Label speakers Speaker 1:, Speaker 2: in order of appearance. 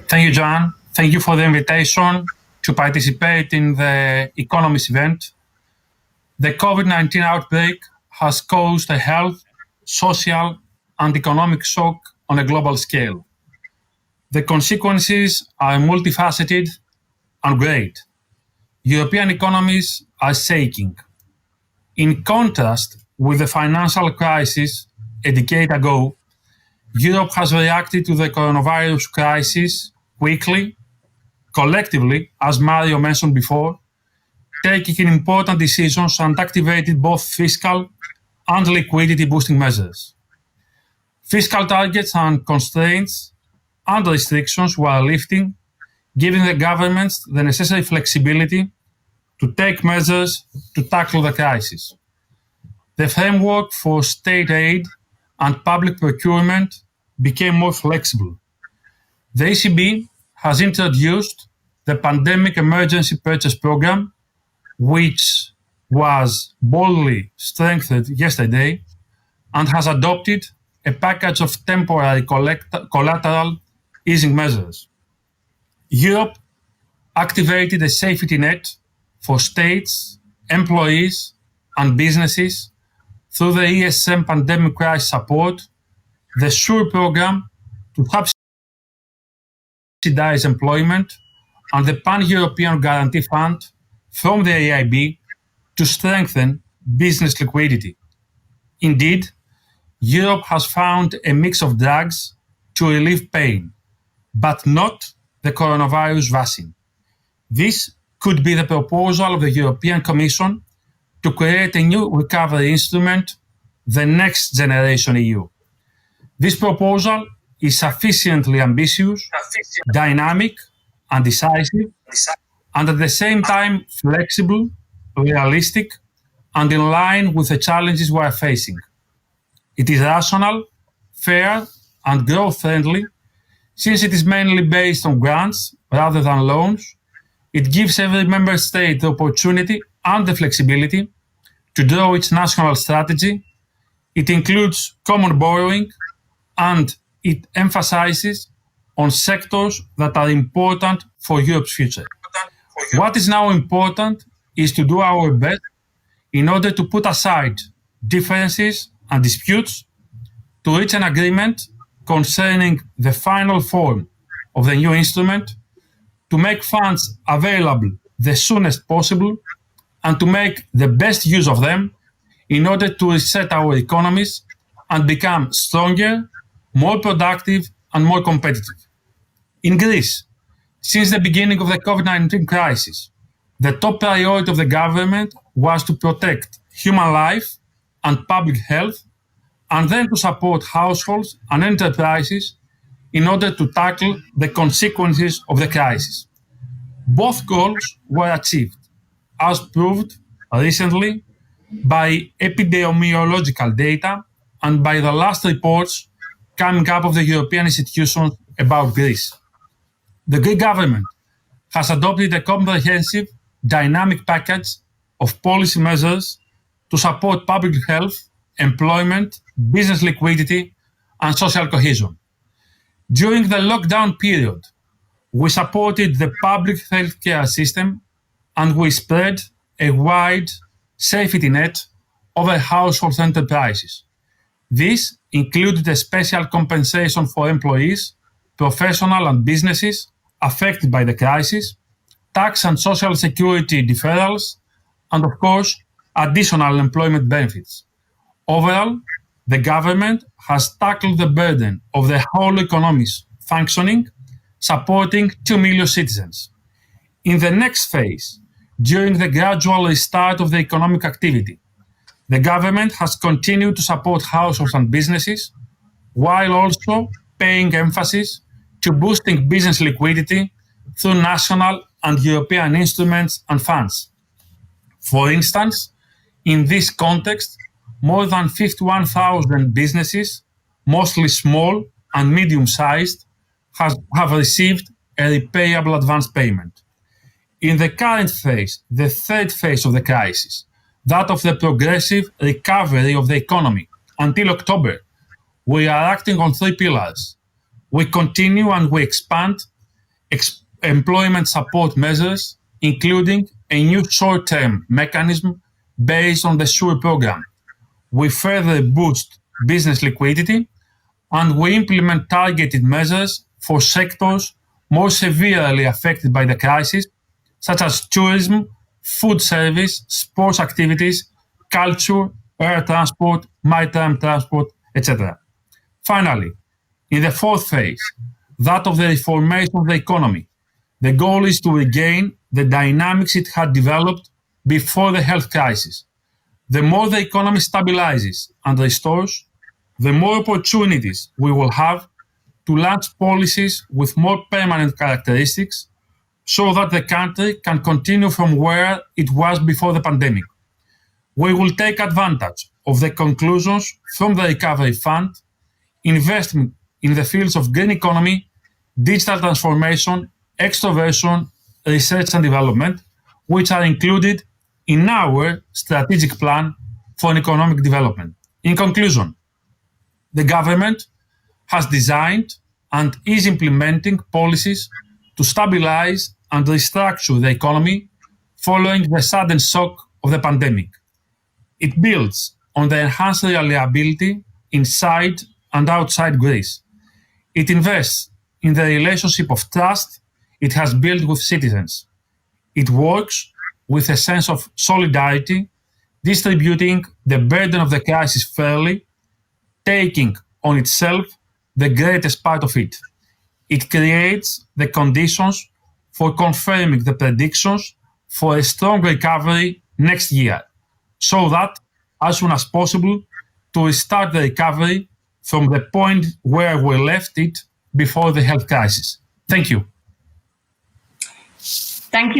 Speaker 1: Thank you, John. Thank you for the invitation to participate in the Economist event. The COVID-19 outbreak has caused a health, social, and economic shock on a global scale. The consequences are multifaceted and great. European economies are shaking. In contrast with the financial crisis a decade ago, Europe has reacted to the coronavirus crisis quickly, collectively, as Mario mentioned before, taking important decisions and activated both fiscal and liquidity boosting measures. Fiscal targets and constraints and restrictions were lifting, giving the governments the necessary flexibility to take measures to tackle the crisis. The framework for state aid and public procurement became more flexible. The ECB has introduced the Pandemic Emergency Purchase Program, which was boldly strengthened yesterday, and has adopted a package of temporary collateral easing measures. Europe activated a safety net for states, employees, and businesses through the ESM Pandemic Crisis Support, the SURE program to subsidize employment, and the Pan-European Guarantee Fund from the EIB to strengthen business liquidity. Indeed, Europe has found a mix of drugs to relieve pain, but not the coronavirus vaccine. This could be the proposal of the European Commission to create a new recovery instrument, the Next Generation EU. This proposal is sufficiently ambitious, dynamic, and decisive, and at the same time flexible, realistic, and in line with the challenges we are facing. It is rational, fair, and growth-friendly. Since it is mainly based on grants rather than loans, it gives every member state the opportunity and the flexibility to draw its national strategy. It includes common borrowing, and it emphasizes on sectors that are important for Europe's future. What is now important is to do our best in order to put aside differences and disputes to reach an agreement concerning the final form of the new instrument, to make funds available the soonest possible, and to make the best use of them in order to reset our economies and become stronger, more productive, and more competitive. In Greece, since the beginning of the COVID-19 crisis, the top priority of the government was to protect human life and public health, and then to support households and enterprises in order to tackle the consequences of the crisis. Both goals were achieved, as proved recently by epidemiological data and by the last reports coming up of the European institutions about Greece. The Greek government has adopted a comprehensive, dynamic package of policy measures to support public health, employment, business liquidity, and social cohesion. During the lockdown period, we supported the public healthcare system, and we spread a wide safety net over household enterprises. This included a special compensation for employees, professional and businesses affected by the crisis, tax and social security deferrals, and of course, additional employment benefits. Overall, the government has tackled the burden of the whole economy's functioning, supporting 2 million citizens. In the next phase, during the gradual restart of the economic activity, the government has continued to support households and businesses, while also paying emphasis to boosting business liquidity through national and European instruments and funds. For instance, in this context, more than 51,000 businesses, mostly small and medium-sized, have received a repayable advance payment. In the current phase, the third phase of the crisis, that of the progressive recovery of the economy until October, we are acting on three pillars. we continue and we expand employment support measures, including a new short-term mechanism based on the SURE program. We further boost business liquidity, and we implement targeted measures for sectors more severely affected by the crisis, such as tourism, food service, sports activities, culture, air transport, maritime transport, etc. Finally, in the fourth phase, that of the reformation of the economy, the goal is to regain the dynamics it had developed before the health crisis. The more the economy stabilizes and restores, the more opportunities we will have to launch policies with more permanent characteristics so that the country can continue from where it was before the pandemic. We will take advantage of the conclusions from the Recovery Fund, investment in the fields of green economy, digital transformation, extroversion, research and development, which are included in our strategic plan for economic development. In conclusion, the government has designed and is implementing policies to stabilize and restructure the economy following the sudden shock of the pandemic. It builds on the enhanced reliability inside and outside Greece. It invests in the relationship of trust it has built with citizens. It works with a sense of solidarity, distributing the burden of the crisis fairly, taking on itself the greatest part of it. It creates the conditions for confirming the predictions for a strong recovery next year, so that, as soon as possible, to restart the recovery from the point where we left it before the health crisis. Thank you.
Speaker 2: Thank you